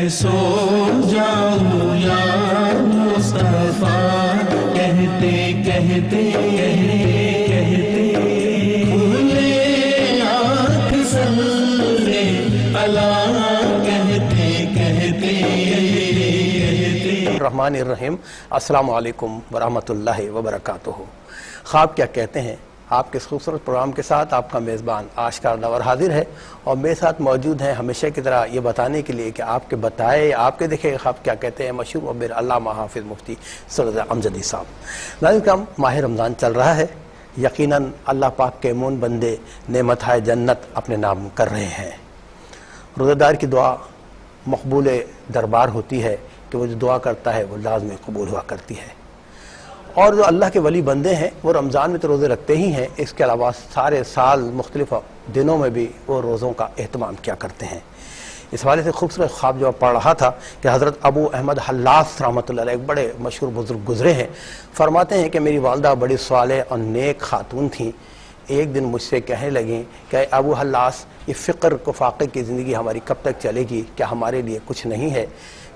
میں سو جاؤں یا مصطفیٰ، کہتے کہتے کھولے آنکھ صلی اللہ، کہتے کہتے الرحمن الرحیم۔ السلام علیکم ورحمۃ اللہ وبرکاتہ۔ خواب کیا کہتے ہیں، آپ کے اس خوبصورت پروگرام کے ساتھ آپ کا میزبان آشکار نور حاضر ہے، اور میرے ساتھ موجود ہیں ہمیشہ کی طرح یہ بتانے کے لیے کہ آپ کے بتائے، آپ کے دیکھے خواب کیا کہتے ہیں، مشہور مبر علامہ حافظ مفتی سید امجدی صاحب۔ ناظرین کرام، ماہ رمضان چل رہا ہے، یقیناً اللہ پاک کے مون بندے نعمتۂ جنت اپنے نام کر رہے ہیں۔ روزہ دار کی دعا مقبول دربار ہوتی ہے کہ وہ جو دعا کرتا ہے وہ لازمی قبول ہوا کرتی ہے، اور جو اللہ کے ولی بندے ہیں وہ رمضان میں تو روزے رکھتے ہی ہیں، اس کے علاوہ سارے سال مختلف دنوں میں بھی وہ روزوں کا اہتمام کیا کرتے ہیں۔ اس حوالے سے خوبصورت خواب جو پڑھ رہا تھا کہ حضرت ابو احمد حلاس رحمۃ اللہ علیہ ایک بڑے مشہور بزرگ گزرے ہیں، فرماتے ہیں کہ میری والدہ بڑی صالح اور نیک خاتون تھیں۔ ایک دن مجھ سے کہنے لگیں کہ اے ابو حلاس، یہ فقر کو فاقے کی زندگی ہماری کب تک چلے گی، کیا ہمارے لیے کچھ نہیں ہے؟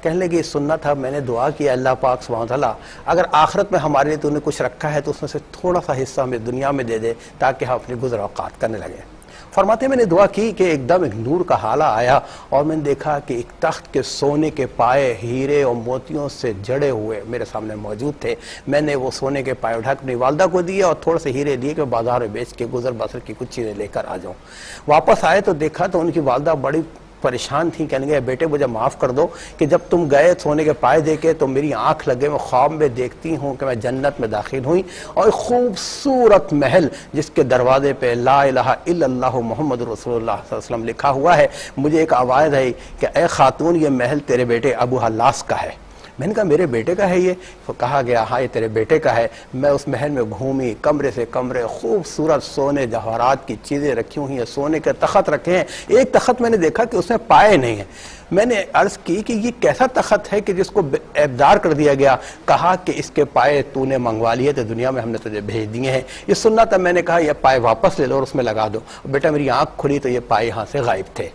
کہنے لگے سنت تھا، میں نے دعا کیا اللہ پاک سبحانہ وتعالیٰ اگر آخرت میں ہمارے لیے تو نے کچھ رکھا ہے تو اس میں سے تھوڑا سا حصہ ہمیں دنیا میں دے دے تاکہ ہم اپنے گزر اوقات کرنے لگیں۔ فرماتے ہیں میں نے دعا کی کہ ایک دم ایک نور کا حالہ آیا، اور میں نے دیکھا کہ ایک تخت کے سونے کے پائے ہیرے اور موتیوں سے جڑے ہوئے میرے سامنے موجود تھے۔ میں نے وہ سونے کے پائے اٹھا کے اپنی والدہ کو دیے اور تھوڑے سے ہیرے دیے کہ بازار میں بیچ کے گزر بسر کی کچھ چیزیں لے کر آ جاؤں۔ واپس آئے تو دیکھا تو ان کی والدہ بڑی پریشان تھیں، کہنے گے بیٹے مجھے معاف کر دو کہ جب تم گئے سونے کے پائے دے کے تو میری آنکھ لگے، میں خواب میں دیکھتی ہوں کہ میں جنت میں داخل ہوئی، اور ایک خوبصورت محل جس کے دروازے پہ لا الہ الا اللہ محمد رسول اللہ صلی اللہ علیہ وسلم لکھا ہوا ہے، مجھے ایک آواز آئی کہ اے خاتون یہ محل تیرے بیٹے ابو حلاس کا ہے۔ میں نے کہا میرے بیٹے کا ہے یہ؟ کہا گیا ہاں یہ تیرے بیٹے کا ہے۔ میں اس محل میں گھومی، کمرے سے کمرے خوبصورت سونے جواہرات کی چیزیں رکھی ہوئی ہیں، سونے کے تخت رکھے ہیں۔ ایک تخت میں نے دیکھا کہ اس میں پائے نہیں ہیں۔ میں نے عرض کی کہ یہ کیسا تخت ہے کہ جس کو عیبدار کر دیا گیا؟ کہا کہ اس کے پائے تو نے منگوا لیے تھے دنیا میں، ہم نے تجھے بھیج دیے ہیں۔ یہ سننا تھا، میں نے کہا یہ پائے واپس لے لو اور اس میں لگا دو۔ بیٹا میری آنکھ کھلی تو یہ پائے یہاں سے غائب تھے۔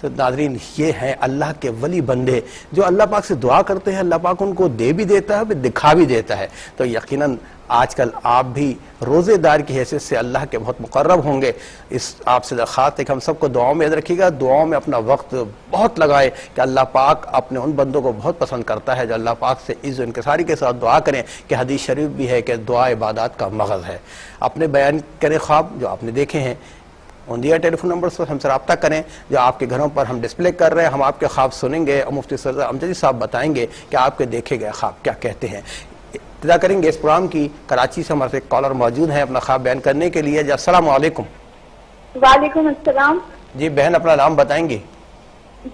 تو ناظرین یہ ہیں اللہ کے ولی بندے جو اللہ پاک سے دعا کرتے ہیں، اللہ پاک ان کو دے بھی دیتا ہے بھی دکھا بھی دیتا ہے۔ تو یقیناً آج کل آپ بھی روزے دار کی حیثیت سے اللہ کے بہت مقرب ہوں گے۔ اس آپ سے درخواست ہے کہ ہم سب کو دعاؤں میں یاد رکھیے گا، دعاؤں میں اپنا وقت بہت لگائے کہ اللہ پاک اپنے ان بندوں کو بہت پسند کرتا ہے جو اللہ پاک سے عز و انکساری کے ساتھ دعا کریں، کہ حدیث شریف بھی ہے کہ دعا عبادات کا مغز ہے۔ اپنے بیان کریں خواب جو آپ نے دیکھے ہیں، ان دیا ٹیلی فون نمبر پر ہم سے رابطہ کریں جو آپ کے گھروں پر ہم ڈسپلے کر رہے ہیں۔ ہم آپ کے خواب سنیں گے اور مفتی سید امجدی صاحب بتائیں گے کہ آپ کے دیکھے گئے خواب کیا کہتے ہیں۔ ابتدا کریں گے اس پروگرام کی، کراچی سے ہمارے ایک کالر موجود ہیں اپنا خواب بیان کرنے کے لیے۔ جی السلام علیکم۔ وعلیکم السلام۔ جی بہن اپنا نام بتائیں گی؟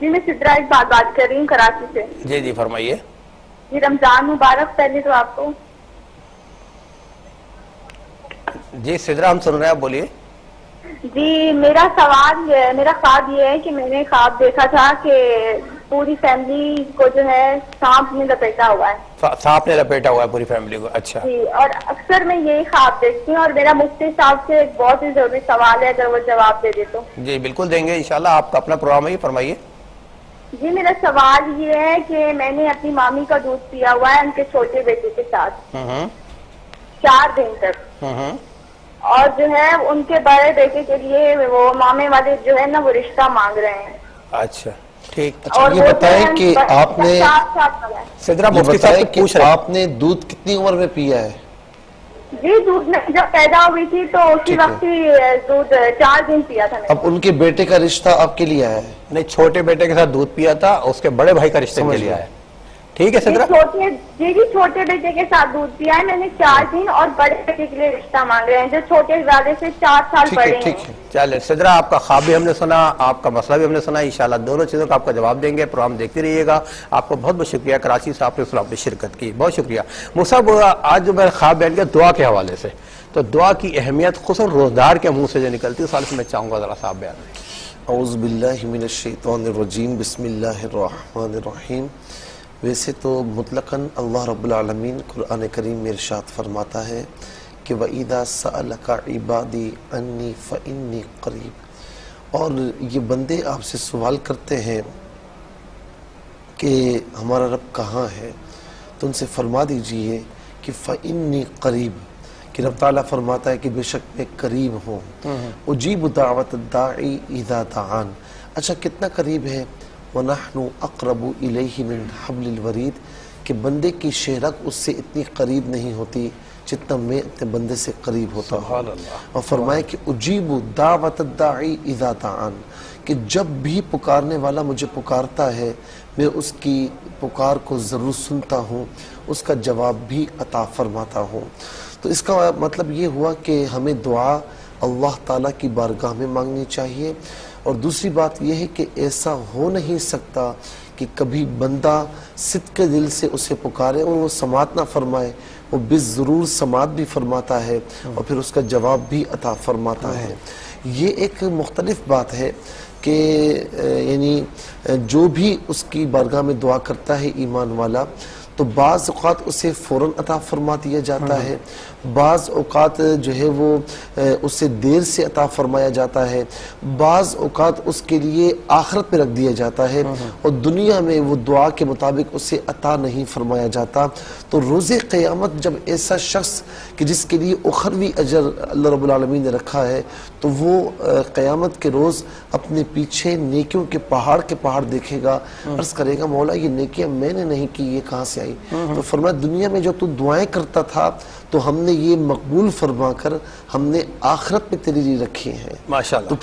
جی میں سدرا اقبال بات کر رہی ہوں کراچی سے۔ جی جی فرمائیے۔ جی رمضان مبارک پہلے تو آپ کو۔ جی سدرا ہم سن رہے ہیں، آپ بولیے۔ جی میرا خواب یہ ہے کہ میں نے خواب دیکھا تھا کہ پوری فیملی کو جو ہے سانپ نے لپیٹا ہوا ہے۔ سانپ نے لپیٹا ہوا ہے پوری فیملی کو؟ اچھا جی، اور اکثر میں یہی خواب دیکھتی ہوں، اور میرا مفتی صاحب سے ایک بہت ہی ضروری سوال ہے، اگر وہ جواب دے دے تو۔ جی بالکل دیں گے انشاءاللہ، آپ کا اپنا پروگرام ہے، فرمائیے۔ جی میرا سوال یہ ہے کہ میں نے اپنی مامی کا دودھ پیا ہوا ہے ان کے چھوٹے بیٹے کے ساتھ 4 دن تک، اور جو ہے ان کے بڑے بیٹے کے لیے وہ مامے والے جو ہے نا وہ رشتہ مانگ رہے ہیں۔ اچھا ٹھیک۔ اچھا یہ بتائیں کہ آپ نے سدرا یہ مفتی بتائیں صاحب کہ پوچھ رہے ہیں آپ نے دودھ کتنی عمر میں پیا ہے؟ جی دودھ میں جب پیدا ہوئی تھی تو اسی وقت ہی دودھ 4 دن پیا تھا میں نے۔ اب ان کے بیٹے کا رشتہ آپ کے لیے آیا ہے؟ نہیں، چھوٹے بیٹے کے ساتھ دودھ پیا تھا، اس کے بڑے بھائی کا رشتے کے لیے آیا۔ ٹھیک ہے سدرا۔ جی چھوٹے بیٹے کے ساتھ دودھ پیا ہے میں نے 4 دن، اور بڑے بیٹے کے لیے رشتہ مانگ رہے ہیں جو چھوٹے والے سے 4 سال بڑے ہیں۔ چلے سدرا، آپ کا خواب بھی ہم نے سنا، آپ کا مسئلہ بھی ہم نے سنا، انشاءاللہ دونوں چیزوں کا آپ کا جواب دیں گے۔ پروگرام دیکھتے رہیے گا۔ آپ کو بہت بہت شکریہ کراچی سے آپ نے اسلام میں شرکت کی، بہت شکریہ۔ مصعب آج جو میں خواب بیان کیا دعا کے حوالے سے، تو دعا کی اہمیت خصوصاً روزدار کے منہ سے جو نکلتی ہے اس حوالے سے میں چاہوں گا ذرا صاحب بیان کریں۔ اعوذ باللہ من الشیطان الرجیم، بسم اللہ الرحمن الرحیم۔ ویسے تو مطلقاً اللہ رب العالمین قرآن کریم میں ارشاد فرماتا ہے کہ وَإِذَا سَأَلَكَ عِبَادِي عَنِّي فَإِنِّي قَرِيب، اور یہ بندے آپ سے سوال کرتے ہیں کہ ہمارا رب کہاں ہے، تو ان سے فرما دیجئے کہ فَإِنِّي قریب، کہ رب تعالیٰ فرماتا ہے کہ بے شک میں قریب ہوں، اجیب دعوت الداعی اذا دعان۔ اچھا کتنا قریب ہے، وَنَحْنُ أَقْرَبُ إِلَيْهِ مِنْ حَبْلِ الْوَرِيدِ، کہ بندے کی شہرک اس سے اتنی قریب نہیں ہوتی جتنا میں اپنے بندے سے قریب ہوتا ہوں۔ اور فرمائے کہ اجیب دعوت الداعی اذا دعان، کہ جب بھی پکارنے والا مجھے پکارتا ہے میں اس کی پکار کو ضرور سنتا ہوں، اس کا جواب بھی عطا فرماتا ہوں۔ تو اس کا مطلب یہ ہوا کہ ہمیں دعا اللہ تعالیٰ کی بارگاہ میں مانگنی چاہیے، اور دوسری بات یہ ہے کہ ایسا ہو نہیں سکتا کہ کبھی بندہ صدق دل سے اسے پکارے اور وہ سماعت نہ فرمائے، وہ بالضرور سماعت بھی فرماتا ہے اور پھر اس کا جواب بھی عطا فرماتا ہے۔ یہ ایک مختلف بات ہے کہ یعنی جو بھی اس کی بارگاہ میں دعا کرتا ہے ایمان والا، تو بعض اوقات اسے فوراً عطا فرما دیا جاتا ہے، بعض اوقات جو ہے وہ اسے دیر سے عطا فرمایا جاتا ہے، بعض اوقات اس کے لیے آخرت میں رکھ دیا جاتا ہے اور دنیا میں وہ دعا کے مطابق اسے عطا نہیں فرمایا جاتا۔ تو روز قیامت جب ایسا شخص کہ جس کے لیے اخروی اجر اللہ رب العالمین نے رکھا ہے، تو وہ قیامت کے روز اپنے پیچھے نیکیوں کے پہاڑ دیکھے گا، عرض کرے گا مولا یہ نیکیاں میں نے نہیں کی، یہ کہاں سے آئی؟ تو فرمایا دنیا میں جو تو دعائیں کرتا تھا تو ہم نے یہ مقبول فرما کر ہم نے آخرت میں تیرے لیے رکھی ہیں۔ ماشاءاللہ، تو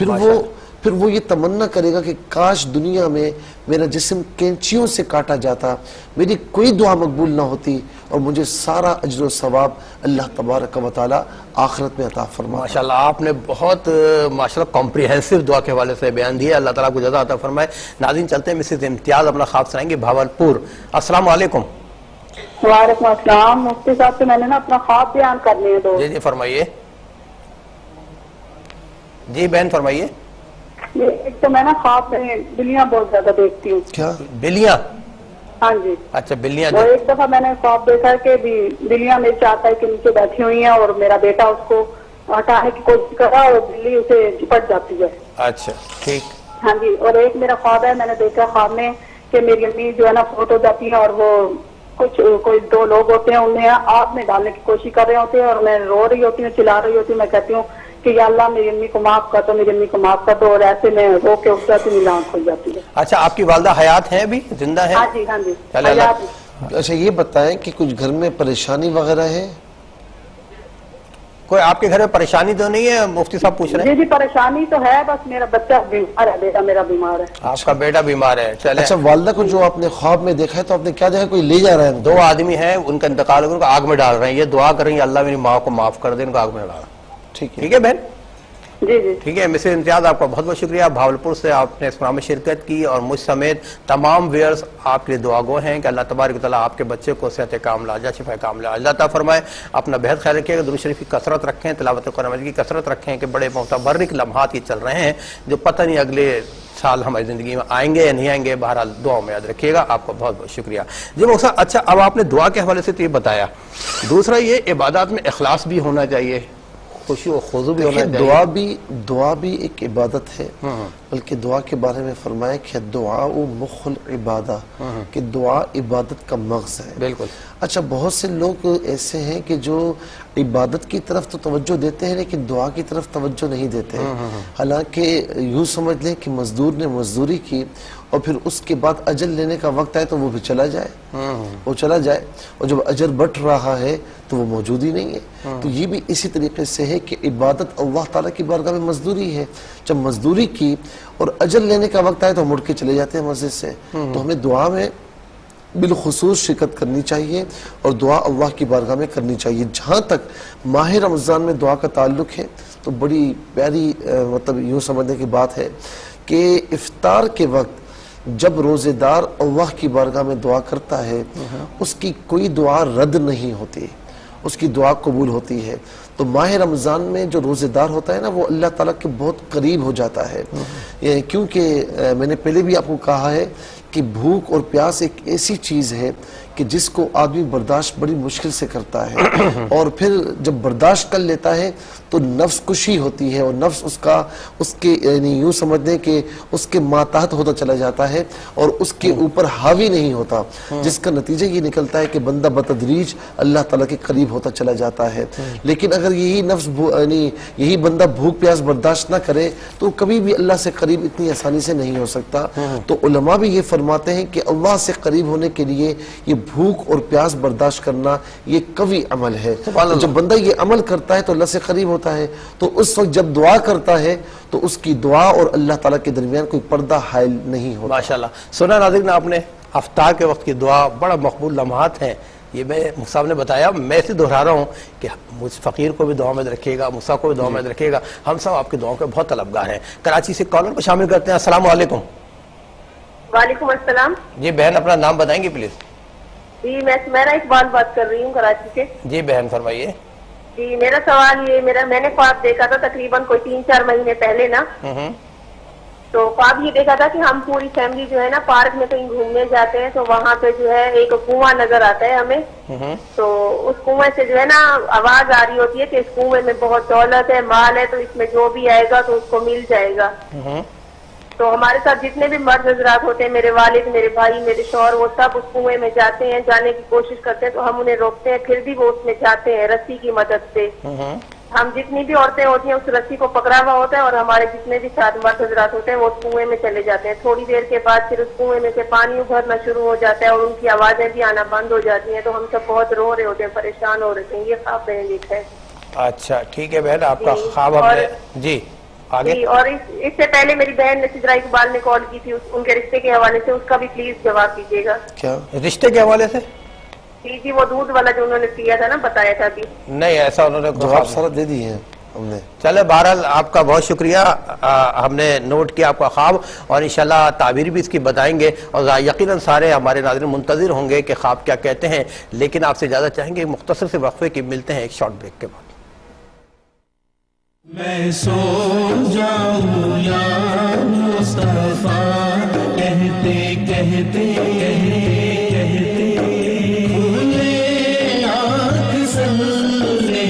پھر وہ یہ تمنا کرے گا کہ کاش دنیا میں میرا جسم کینچیوں سے کاٹا جاتا، میری کوئی دعا مقبول نہ ہوتی اور مجھے سارا اجر و ثواب اللہ تبارک و تعالی آخرت میں عطا فرماتا۔ ماشاءاللہ آپ نے بہت ماشاءاللہ کمپریہنسو دعا کے حوالے سے بیان دیا، اللہ تعالیٰ کو جزا عطا فرمائے۔ ناظرین چلتے ہیں مسز امتیاز اپنا خواب سنائیں گے بھاولپور۔ السلام علیکم۔ وعلیکم السلام۔ مفتی صاحب سے میں نے نا اپنا خواب بیان کرنے ہیں دو۔ جی جی فرمائیے، جی بہن فرمائیے۔ ایک تو میں نا خواب میں بلیاں بہت زیادہ دیکھتی ہوں۔ کیا بلیاں؟ ہاں جی۔ اچھا بلیاں وہ ایک دفعہ میں نے خواب دیکھا کہ بلیاں میرے چاہتا ہے کہ نیچے بیٹھی ہوئی ہیں اور میرا بیٹا اس کو ہٹانے کی کوشش کر رہا اور بلی اسے چپٹ جاتی ہے۔ اچھا ٹھیک۔ ہاں جی۔ اور ایک میرا خواب ہے، میں نے دیکھا خواب میں کہ میری امی جو ہے نا فوت ہو جاتی ہے اور وہ کوئی دو لوگ ہوتے ہیں انہیں آگ میں ڈالنے کی کوشش کر رہے ہوتے ہیں اور میں رو رہی ہوتی ہوں، چلا رہی ہوتی ہوں، میں کہتی ہوں کہ یا اللہ میری امی کو معاف کر دو، میری امی کو معاف کر دو، اور ایسے میں رو کے اٹھ جاتی ہوں، میری آنکھ کھل جاتی ہے۔ اچھا آپ کی والدہ حیات ہیں ابھی، زندہ ہیں؟ ہاں جی ہاں جی۔ چلے اللہ۔ اچھا یہ بتائیں کہ کچھ گھر میں پریشانی وغیرہ ہے؟ کوئی آپ کے گھر میں پریشانی تو نہیں ہے؟ مفتی صاحب پوچھ رہے ہیں۔ جی پریشانی تو ہے، بس میرا بچہ بیمار ہے، بیٹا میرا بیمار ہے۔ آپ کا بیٹا بیمار ہے، چلے۔ اچھا والدہ کو جو آپ نے خواب میں دیکھا ہے تو آپ نے کیا دیکھا، کوئی لے جا رہا ہے؟ دو آدمی ہیں، ان کا انتقال ہو گیا، ان کو آگ میں ڈال رہے ہیں، یہ دعا کر رہی ہیں اللہ میری ماں کو معاف کر دے، ان کو آگ میں ڈالا۔ ٹھیک ہے ٹھیک ہے بہن؟ جی جی ٹھیک ہے مسز امتیاز، آپ کا بہت بہت شکریہ، بھاولپور سے آپ نے اس پروگرام میں شرکت کی اور مجھ سمیت تمام ویئرز آپ کے لیے دعا گو ہیں کہ اللہ تبارک و تعالیٰ آپ کے بچے کو صحت کاملہ عاجلہ شفا کاملہ عاجلہ عطا فرمائے۔ اپنا بہت خیال رکھیے گا، درود شریف کی کثرت رکھیں، تلاوت قرآن مجید کی کثرت رکھیں کہ بڑے متبرک لمحات یہ چل رہے ہیں جو پتہ نہیں اگلے سال ہماری زندگی میں آئیں گے یا نہیں آئیں گے، بہرحال دعاؤں میں یاد رکھیے گا۔ آپ کا بہت بہت شکریہ جی مقصد۔ اچھا اب آپ نے دعا کے حوالے سے تو یہ بتایا، دوسرا یہ عبادات میں اخلاص بھی ہونا چاہیے، خوشی و خضوع بھی ہونا چاہیے۔ دعا بھی ایک عبادت ہے، بلکہ دعا کے بارے میں فرمایا کہ دعا مخ العبادہ، کہ دعا عبادت کا مغز ہے۔ بالکل۔ اچھا بہت سے لوگ ایسے ہیں کہ جو عبادت کی طرف تو توجہ دیتے ہیں لیکن دعا کی طرف توجہ نہیں دیتے ہیں، حالانکہ یوں سمجھ لیں کہ مزدور نے مزدوری کی اور پھر اس کے بعد اجر لینے کا وقت آئے تو وہ بھی چلا جائے، اور جب اجر بٹ رہا ہے تو وہ موجود ہی نہیں ہے۔ تو یہ بھی اسی طریقے سے ہے کہ عبادت اللہ تعالیٰ کی بارگاہ میں مزدوری ہے، جب مزدوری کی اور اجر لینے کا وقت آئے تو مڑ کے چلے جاتے ہیں مسجد سے۔ تو ہمیں دعا میں بالخصوص شرکت کرنی چاہیے اور دعا اللہ کی بارگاہ میں کرنی چاہیے۔ جہاں تک ماہ رمضان میں دعا کا تعلق ہے تو بڑی پیاری مطلب یوں سمجھنے کی بات ہے کہ افطار کے وقت جب روزے دار اللہ کی بارگاہ میں دعا کرتا ہے اس کی کوئی دعا رد نہیں ہوتی، اس کی دعا قبول ہوتی ہے۔ تو ماہ رمضان میں جو روزے دار ہوتا ہے نا وہ اللہ تعالیٰ کے بہت قریب ہو جاتا ہے، کیونکہ میں نے پہلے بھی آپ کو کہا ہے کہ بھوک اور پیاس ایک ایسی چیز ہے کہ جس کو آدمی برداشت بڑی مشکل سے کرتا ہے اور پھر جب برداشت کر لیتا ہے تو نفس کشی ہوتی ہے اور نفس اس کے یعنی یوں سمجھ دیں کہ اس کے ماتحت ہوتا چلا جاتا ہے اور اس کے اوپر حاوی نہیں ہوتا، جس کا نتیجہ یہ نکلتا ہے کہ بندہ بتدریج اللہ تعالیٰ کے قریب ہوتا چلا جاتا ہے۔ لیکن اگر یہی نفس یعنی یہی بندہ بھوک پیاس برداشت نہ کرے تو کبھی بھی اللہ سے قریب اتنی آسانی سے نہیں ہو سکتا۔ تو علماء بھی یہ فرماتے ہیں کہ اللہ سے قریب ہونے کے لیے یہ بھوک اور پیاس برداشت کرنا یہ قوی عمل ہے۔ جب بندہ یہ عمل کرتا ہے تو اللہ سے قریب ہوتا ہے، تو اس وقت جب دعا کرتا ہے تو اس کی دعا اور اللہ تعالیٰ کے درمیان کوئی پردہ حائل نہیں ہوتا۔ ماشاءاللہ۔ سنا ناظرین آپ نے افطار کے وقت کی دعا بڑا مقبول لمحات ہیں، یہ میں صاحب نے بتایا، میں اسے دہرا رہا ہوں کہ مجھ فقیر کو بھی دعا میں رکھیے گا، موسیٰ کو بھی دعا میں رکھیے گا، ہم سب آپ کی دعاؤں کے بہت طلبگار ہیں۔ کراچی سے کالر کو شامل کرتے ہیں۔ السلام علیکم۔ وعلیکم السلام جی بہن اپنا نام بتائیں گے پلیز؟ جی میں سمیرہ اقبال بات کر رہی ہوں کراچی سے۔ جی بہن فرمائیے۔ جی میرا سوال یہ میں نے خواب دیکھا تھا تقریباً کوئی 3-4 مہینے پہلے نا، تو خواب یہ دیکھا تھا کہ ہم پوری فیملی جو ہے نا پارک میں کہیں گھومنے جاتے ہیں، تو وہاں پہ جو ہے ایک کنواں نظر آتا ہے ہمیں، تو اس کنویں سے جو ہے نا آواز آ رہی ہوتی ہے کہ اس کنویں میں بہت دولت ہے، مال ہے، تو اس میں جو بھی آئے گا تو اس کو مل جائے گا۔ تو ہمارے ساتھ جتنے بھی مرد حضرات ہوتے ہیں، میرے والد، میرے بھائی، میرے شوہر، وہ سب اس کنویں میں جاتے ہیں، جانے کی کوشش کرتے ہیں، تو ہم انہیں روکتے ہیں، پھر بھی وہ اس میں جاتے ہیں رسی کی مدد سے۔ ہم جتنی بھی عورتیں ہوتی ہیں اس رسی کو پکڑا ہوا ہوتا ہے اور ہمارے جتنے بھی ساتھ مرد حضرات ہوتے ہیں وہ اس کنویں میں چلے جاتے ہیں۔ تھوڑی دیر کے بعد پھر اس کنویں میں سے پانی ابھرنا شروع ہو جاتا ہے اور ان کی آوازیں بھی آنا بند ہو جاتی ہیں، تو ہم سب بہت رو رہے ہوتے ہیں، پریشان ہو رہے ہیں۔ یہ خواب میں نے دیکھا ہے۔ اچھا ٹھیک ہے بہن، آپ کا خواب ہم نے جی آگے۔ جی اور اس سے پہلے میری بہن سدرا اقبال نے کال کی تھی ان کے رشتے کے حوالے سے، اس کا بھی پلیز جواب دیجیے گا۔ کیا رشتے کے حوالے سے؟ جی وہ دودھ والا جو انہوں نے پیا تھا نا، بتایا تھا ابھی۔ نہیں ایسا انہوں نے جواب سارا دے دی ہے ہم نے۔ چلے بہرحال آپ کا بہت شکریہ، ہم نے نوٹ کیا آپ کا خواب اور انشاءاللہ تعبیر بھی اس کی بتائیں گے، اور یقیناً سارے ہمارے ناظرین منتظر ہوں گے کہ خواب کیا کہتے ہیں، لیکن آپ سے زیادہ چاہیں گے مختصر سے وقفے کی، ملتے ہیں ایک شارٹ بریک کے بعد۔ میں سو جاؤں یا مصطفیٰ کہتے کہتے بھولے آنکھ سلے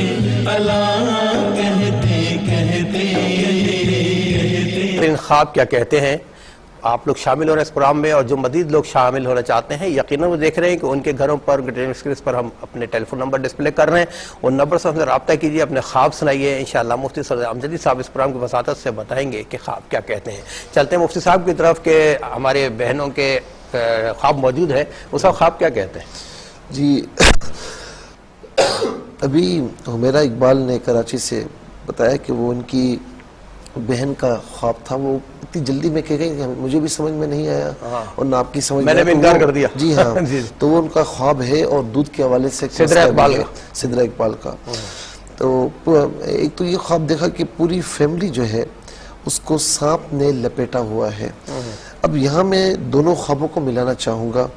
اللہ کہتے کہتے۔ ان خواب کیا کہتے ہیں آپ لوگ شامل ہو رہے ہیں اس پروگرام میں، اور جو مزید لوگ شامل ہونا چاہتے ہیں یقیناً وہ دیکھ رہے ہیں کہ ان کے گھروں پر اسکرین پر ہم اپنے ٹیلی فون نمبر ڈسپلے کر رہے ہیں، ان نمبر سے ہم سے رابطہ کیجیے، اپنے خواب سنائیے، انشاءاللہ مفتی صدر امجدی صاحب اس پروگرام کی وساطت سے بتائیں گے کہ خواب کیا کہتے ہیں۔ چلتے ہیں مفتی صاحب کی طرف کہ ہمارے بہنوں کے خواب موجود ہیں، اس کا خواب کیا کہتے ہیں؟ جی ابھی حمیرہ اقبال نے کراچی سے بتایا کہ وہ ان کی بہن کا خواب تھا، وہ اتنی جلدی میں کہہ گئی کہ مجھے بھی سمجھ میں نہیں آیا اور نہ آپ کی سمجھ میں نے بھی انکار کر دیا۔ جی ہاں تو وہ ان کا خواب ہے اور دودھ کے حوالے سے سدرا اقبال کا۔ تو ایک تو یہ خواب دیکھا کہ پوری فیملی جو ہے اس کو سانپ نے لپیٹا ہوا ہے۔ اب یہاں میں دونوں خوابوں کو ملانا چاہوں گا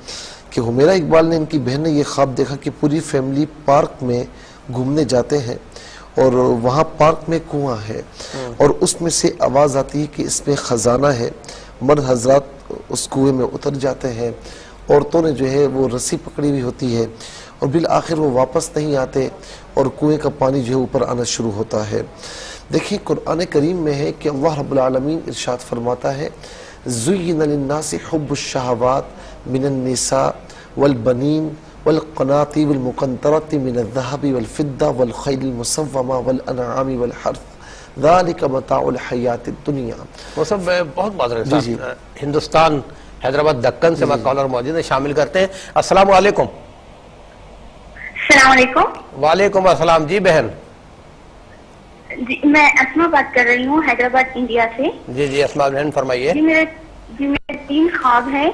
کہ حمیرہ اقبال نے ان کی بہن نے یہ خواب دیکھا کہ پوری فیملی پارک میں گھومنے جاتے ہیں اور وہاں پارک میں کنواں ہے اور اس میں سے آواز آتی ہے کہ اس میں خزانہ ہے۔ مرد حضرات اس کنویں میں اتر جاتے ہیں، عورتوں نے جو ہے وہ رسی پکڑی ہوئی ہوتی ہے اور بالآخر وہ واپس نہیں آتے اور کنویں کا پانی جو ہے اوپر آنا شروع ہوتا ہے۔ دیکھیں قرآن کریم میں ہے کہ اللہ رب العالمین ارشاد فرماتا ہے زُيِّنَ لِلنَّاسِ حُبُّ الشَّهَوَاتِ مِنَ النِّسَاءِ وَالْبَنِينَ والقناطير المقنطرة من الذهب والفضة والخيل المسومة والأنعام والحرث ذلك متاع الحياة الدنيا۔ وہ سب بہت معذرت صاحب ہندوستان حیدرآباد دکن سے کالر موجود ہیں، شامل کرتے ہیں۔ السلام علیکم۔ السلام علیکم۔ وعلیکم السلام۔ جی بہن۔ جی میں اسما بات کر رہی ہوں حیدرآباد انڈیا سے۔ جی اسما بہن فرمائیے۔ جی میرے 3 خواب ہیں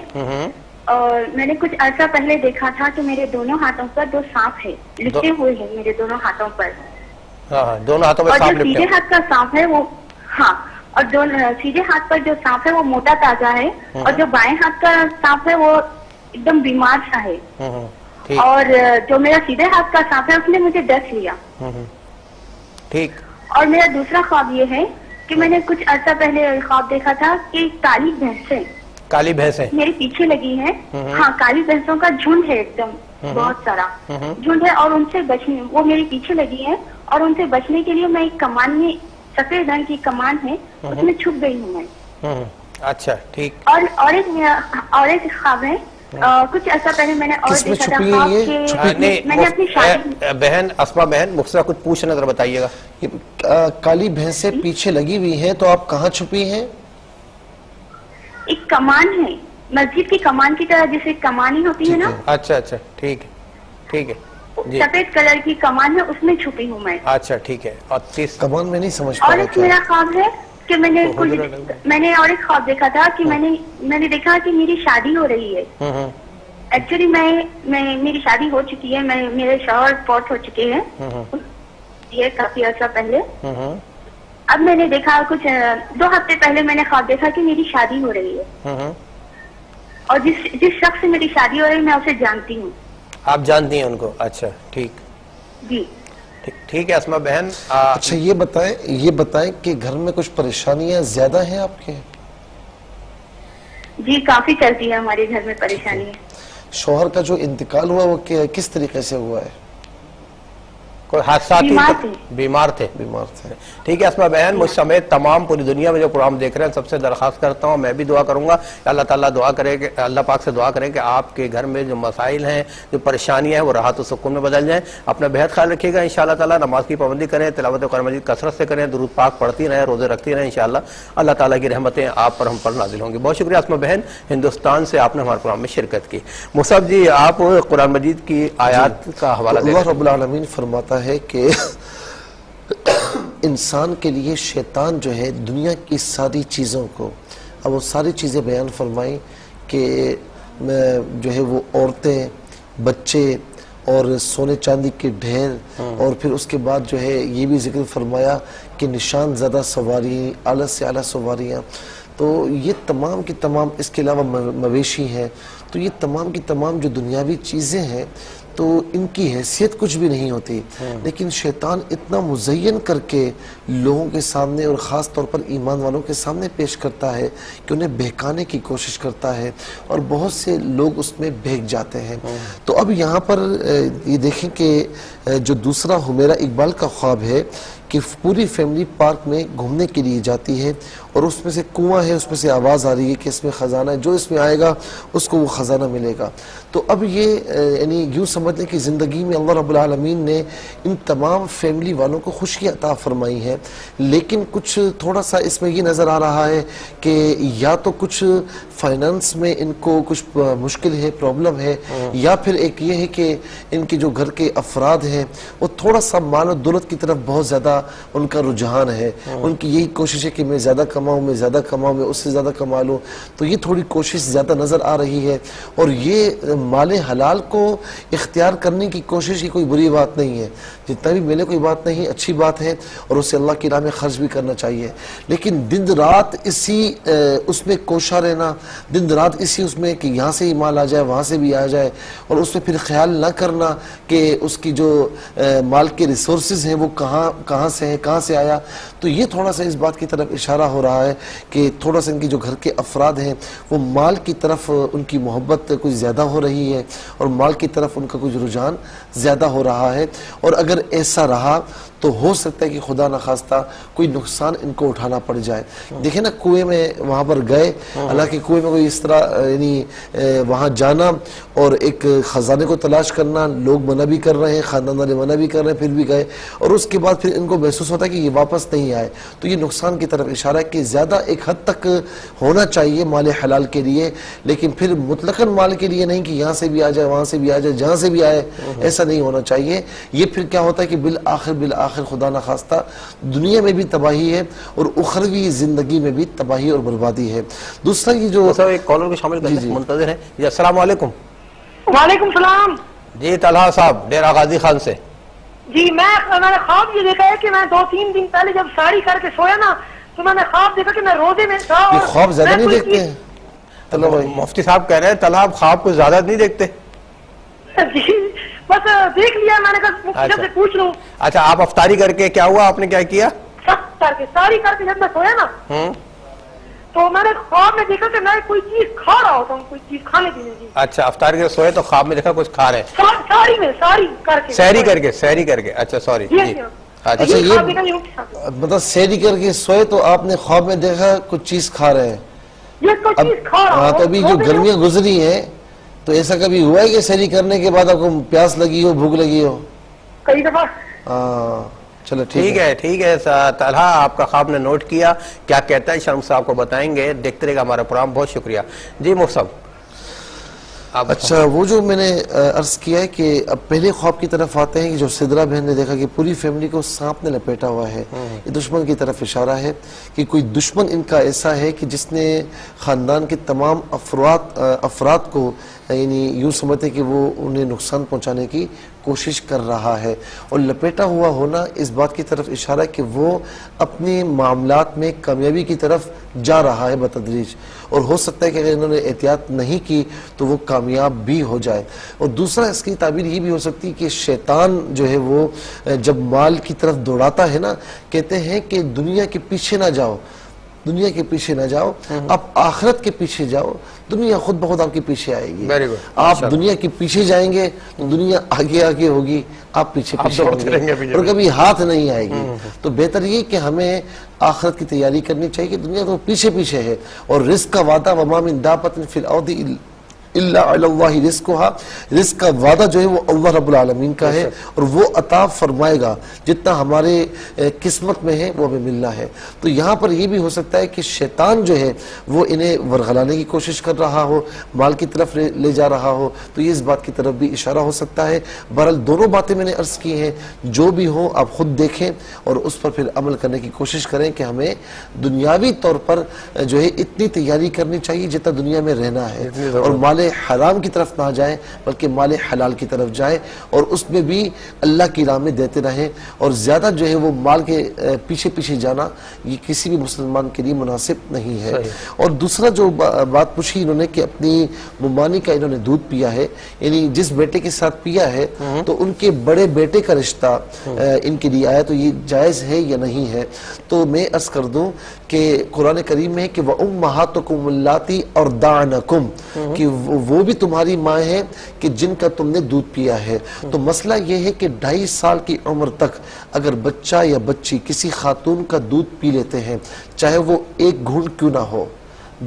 اور میں نے کچھ عرصہ پہلے دیکھا تھا کہ میرے دونوں ہاتھوں پر 2 سانپ ہیں، لپٹے ہوئے ہیں میرے دونوں ہاتھوں پر۔ ہاں دونوں ہاتھوں میں اور سانپ جو لپٹے سیدھے ہاتھ کا سانپ ہے وہ اور جو سیدھے ہاتھ پر جو سانپ ہے وہ موٹا تازہ ہے اور جو بائیں ہاتھ کا سانپ ہے وہ ایک دم بیمار سا ہے، اور جو میرا سیدھے ہاتھ کا سانپ ہے اس نے مجھے ڈس لیا۔ ٹھیک۔ اور میرا دوسرا خواب یہ ہے کہ میں نے کچھ عرصہ پہلے خواب دیکھا تھا کہ ایک کالی بھینس ہے کالی بھینسیں میرے پیچھے لگی ہیں. ہاں کالی بھینسوں کا جھنڈ ہے ایک دم بہت سارا جھنڈ ہے, اور ان سے بچنے وہ میرے پیچھے لگی ہے, اور ان سے بچنے کے لیے میں ایک کمان میں, سفید رنگ کی کمان ہے اس میں چھپ گئی ہوں میں. اچھا ٹھیک. اور ایک خواب ہے, کچھ ایسا پہلے میں نے اور کس میں دیکھا تھا چھپی ہے خواب یہ؟ کہ میں نے اپنی شادی بہن اسما بہن مجھ سے کچھ پوچھنا ذرا بتائیے گا. کالی بھینسیں پیچھے لگی ہوئی ہیں تو آپ کہاں چھپی ہیں؟ ایک کمان ہے مسجد کی کمان کی طرح, جیسے کمانی ہوتی ہے نا, اچھا اچھا ٹھیک ہے ٹھیک ہے جی. سفید کلر کی کمان ہے اس میں چھپی ہوں میں. اچھا ٹھیک ہے. اور کمان میں نہیں سمجھ اور پا ایک میرا خواب ہے کہ میں نے اور ایک خواب دیکھا تھا کہ میں نے دیکھا کہ میری شادی ہو رہی ہے. ایکچولی میری شادی ہو چکی ہے, میرے شوہر فوت ہو چکے ہیں یہ کافی عرصہ پہلے. اب میں نے دیکھا کچھ 2 ہفتے پہلے میں نے خواب دیکھا کہ میری شادی ہو رہی ہے, اور جس شخص سے میری شادی ہو رہی ہے میں اسے جانتی ہوں. آپ جانتی ہیں ان کو؟ اچھا ٹھیک جی ٹھیک ہے اسما بہن. اچھا یہ بتائیں کہ گھر میں کچھ پریشانیاں زیادہ ہیں آپ کے؟ جی کافی چلتی ہے ہمارے گھر میں پریشانی ہے. شوہر کا جو انتقال ہوا وہ کس طریقے سے ہوا ہے؟ کوئی حادثات بیمار تھے. ٹھیک ہے اسما بہن, مجھ سمیت تمام پوری دنیا میں جو پروگرام دیکھ رہے ہیں سب سے درخواست کرتا ہوں, میں بھی دعا کروں گا کہ اللہ تعالیٰ دعا کرے کہ اللہ پاک سے دعا کریں کہ آپ کے گھر میں جو مسائل ہیں, جو پریشانیاں ہیں, وہ راحت و سکون میں بدل جائیں. اپنا بہت خیال رکھیے گا انشاءاللہ تعالیٰ. نماز کی پابندی کریں, تلاوت قرآن مجید کثرت سے کریں, درود پاک پڑھتی رہیں, روزے رکھتی رہیں. انشاءاللہ اللہ تعالیٰ کی رحمتیں آپ پر ہم پر نازل ہوں گی. بہت شکریہ اسما بہن, ہندوستان سے آپ نے ہمارے پروگرام میں شرکت کی. مصعب جی آپ قرآن مجید کی آیات کا حوالہ دیں. اللہ رب العالمین فرماتا ہے کہ انسان کے لیے شیطان جو ہے دنیا کی ساری چیزوں کو, اب وہ ساری چیزیں بیان فرمائیں کہ جو ہے وہ عورتیں, بچے اور سونے چاندی کے ڈھیر, اور پھر اس کے بعد جو ہے یہ بھی ذکر فرمایا کہ نشان زدہ سواری, اعلیٰ سے اعلیٰ سواریاں. تو یہ تمام کی تمام, اس کے علاوہ مویشی ہیں, تو یہ تمام کی تمام جو دنیاوی چیزیں ہیں تو ان کی حیثیت کچھ بھی نہیں ہوتی, لیکن شیطان اتنا مزین کر کے لوگوں کے سامنے اور خاص طور پر ایمان والوں کے سامنے پیش کرتا ہے کہ انہیں بہکانے کی کوشش کرتا ہے, اور بہت سے لوگ اس میں بہک جاتے ہیں. تو اب یہاں پر یہ دیکھیں کہ جو دوسرا حمیرہ اقبال کا خواب ہے کہ پوری فیملی پارک میں گھومنے کے لیے جاتی ہے, اور اس میں سے کنواں ہے, اس میں سے آواز آ رہی ہے کہ اس میں خزانہ ہے, جو اس میں آئے گا اس کو وہ خزانہ ملے گا. تو اب یہ یعنی یوں سمجھ لیں کہ زندگی میں اللہ رب العالمین نے ان تمام فیملی والوں کو خوشی عطا فرمائی ہے, لیکن کچھ تھوڑا سا اس میں یہ نظر آ رہا ہے کہ یا تو کچھ فائنانس میں ان کو کچھ مشکل ہے, پرابلم ہے, یا پھر ایک یہ ہے کہ ان کے جو گھر کے افراد ہیں وہ تھوڑا سا مال و دولت کی طرف بہت زیادہ ان کا رجحان ہے. ان کی یہی کوشش ہے کہ میں زیادہ کماؤں, میں زیادہ کماؤں, میں اس سے زیادہ کما لوں. تو یہ تھوڑی کوشش زیادہ نظر آ رہی ہے, اور یہ مال حلال کو اختیار کرنے کی کوشش کی کوئی بری بات نہیں ہے, جتنا بھی ملے کوئی بات نہیں, اچھی بات ہے, اور اسے اللہ کی راہ میں خرچ بھی کرنا چاہیے. لیکن دن رات اسی اس میں کوشاں رہنا, دن رات اسی اس میں کہ یہاں سے ہی مال آ جائے, وہاں سے بھی آ جائے, اور اس میں پھر خیال نہ کرنا کہ اس کی جو مال کے ریسورسز ہیں وہ کہاں سے ہیں, کہاں سے آیا. تو یہ تھوڑا سا اس بات کی طرف اشارہ ہو رہا ہے کہ تھوڑا سا ان کی جو گھر کے افراد ہیں وہ مال کی طرف ان کی محبت کچھ زیادہ ہو رہی ہے, اور مال کی طرف ان کا کچھ رجحان زیادہ ہو رہا ہے. اور اگر ایسا رہا تو ہو سکتا ہے کہ خدا نخواستہ کوئی نقصان ان کو اٹھانا پڑ جائے. دیکھیں نا کنویں میں وہاں پر گئے, حالانکہ کنویں میں کوئی اس طرح یعنی وہاں جانا اور ایک خزانے کو تلاش کرنا, لوگ منع بھی کر رہے ہیں, خاندان والے منع بھی کر رہے ہیں, پھر بھی گئے, اور اس کے بعد پھر ان کو محسوس ہوتا ہے کہ یہ واپس نہیں آئے. تو یہ نقصان کی طرف اشارہ ہے کہ زیادہ ایک حد تک ہونا چاہیے مال حلال کے لیے, لیکن پھر مطلقاً مال کے لیے نہیں کہ یہاں سے بھی آ جائے, وہاں سے بھی آ جائے, جہاں سے بھی آئے, ایسا نہیں ہونا چاہیے. یہ پھر کیا ہوتا ہے کہ بالآخر خدا نخواستہ دنیا میں بھی تباہی ہے اور اخروی زندگی میں بھی تباہی اور بربادی ہے. دوسرا یہ جو ایک کالر کو شامل کرنے منتظر ہیں. جی السلام علیکم. وعلیکم السلام. جی طلحہ صاحب ڈیرہ غازی خان سے. جی میں نے خواب یہ دیکھا ہے کہ میں 2-3 دن پہلے جب ساری کر کے سویا نا تو میں نے خواب دیکھا کہ میں روزے میں تھا. یہ خواب زیادہ نہیں دیکھتے ہیں طلحہ بھائی؟ مفتی صاحب کہہ رہے ہیں طلحہ آپ خواب کو زیادہ نہیں دیکھتے. جی بس دیکھ لیا, میں نے کہا مفتی صاحب سے پوچھ لوں. اچھا آپ افطاری کر کے کیا ہوا, آپ نے کیا کیا؟ ساری کر کے جب میں سویا نا تو میں نے خواب میں دیکھا کہ میں کوئی چیز کھا رہا ہوتا ہوں, کوئی چیز کھانے پینے کی. اچھا افطار کے سوئے تو خواب میں دیکھا کچھ کھا رہے ہیں, ساری کر کے اچھا سوری جی. جی. اچھا یہ مطلب سحری کر کے سوئے تو آپ نے خواب میں دیکھا کچھ چیز کھا رہے ہیں. ہاں تو ابھی جو گرمیاں گزری ہیں تو ایسا کبھی ہوا ہے کہ سحری کرنے کے بعد آپ کو پیاس لگی ہو, بھوک لگی ہو؟ کئی دفعہ. ہاں چلو ٹھیک ہے طلحہ آپ کا خواب نے نوٹ کیا, کیا کہتا ہے شرم صاحب کو بتائیں گے, دیکھتے رہے گا ہمارا پروگرام. بہت شکریہ جی محسن. اچھا وہ جو میں نے عرض کیا ہے کہ اب پہلے خواب کی طرف آتے ہیں کہ جو سدرہ بہن نے دیکھا کہ پوری فیملی کو سانپ نے لپیٹا ہوا ہے, یہ دشمن کی طرف اشارہ ہے کہ کوئی دشمن ان کا ایسا ہے کہ جس نے خاندان کے تمام افراد کو یعنی یوں سمجھتے کہ وہ انہیں نقصان پہنچانے کی کوشش کر رہا ہے. اور لپیٹا ہوا ہونا اس بات کی طرف اشارہ ہے کہ وہ اپنے معاملات میں کامیابی کی طرف جا رہا ہے بتدریج, اور ہو سکتا ہے کہ اگر انہوں نے احتیاط نہیں کی تو وہ کامیاب بھی ہو جائے. اور دوسرا اس کی تعبیر یہ بھی ہو سکتی ہے کہ شیطان جو ہے وہ جب مال کی طرف دوڑاتا ہے نا, کہتے ہیں کہ دنیا کے پیچھے نہ جاؤ, دنیا کے پیچھے نہ جاؤ, آپ آخرت کے پیچھے جاؤ, دنیا خود بخود آپ کے پیچھے آئے گی. آپ دنیا کے پیچھے جائیں گے تو دنیا آگے آگے ہوگی, آپ پیچھے پیچھے ہوں گے اور کبھی ہاتھ نہیں آئے گی. تو بہتر یہ کہ ہمیں آخرت کی تیاری کرنی چاہیے کہ دنیا تو پیچھے پیچھے ہے. اور رزق کا وعدہ وما من دابۃ فی الارض الا علی اللہ رزقھا, رزق کا وعدہ جو ہے وہ اللہ رب العالمین کا ہے اور وہ عطا فرمائے گا, جتنا ہمارے قسمت میں ہے وہ ہمیں ملنا ہے. تو یہاں پر یہ بھی ہو سکتا ہے کہ شیطان جو ہے وہ انہیں ورغلانے کی کوشش کر رہا ہو, مال کی طرف لے جا رہا ہو, تو یہ اس بات کی طرف بھی اشارہ ہو سکتا ہے. بہرحال دونوں باتیں میں نے عرض کی ہیں, جو بھی ہوں آپ خود دیکھیں اور اس پر پھر عمل کرنے کی کوشش کریں کہ ہمیں دنیاوی طور پر جو ہے اتنی تیاری کرنی چاہیے جتنا دنیا میں رہنا ہے, اور مال حرام کی طرف نہ جائیں بلکہ مال حلال کی طرف جائیں, اور اس میں بھی اللہ کی راہ میں دیتے رہیں. اور زیادہ جو ہے وہ مال کے پیچھے پیچھے جانا یہ کسی بھی مسلمان کے لیے مناسب نہیں ہے. اور دوسرا جو بات پوچھی انہوں نے کہ اپنی ممانی کا انہوں نے دودھ پیا ہے, یعنی جس بیٹے کے ساتھ پیا ہے تو ان کے بڑے بیٹے کا رشتہ ان کے لیے آیا, تو یہ جائز ہے یا نہیں ہے. تو میں عرض کر دوں کہ قرآن کریم میں ہے کہ وَأُمَّهَاتُكُمُ اللَّاتِي أَرْضَعْنَكُمْ, کہ وہ بھی تمہاری ماں ہیں کہ جن کا تم نے دودھ پیا ہے. تو مسئلہ یہ ہے کہ 2.5 سال کی عمر تک اگر بچہ یا بچی کسی خاتون کا دودھ پی لیتے ہیں, چاہے وہ 1 گھونٹ کیوں نہ ہو,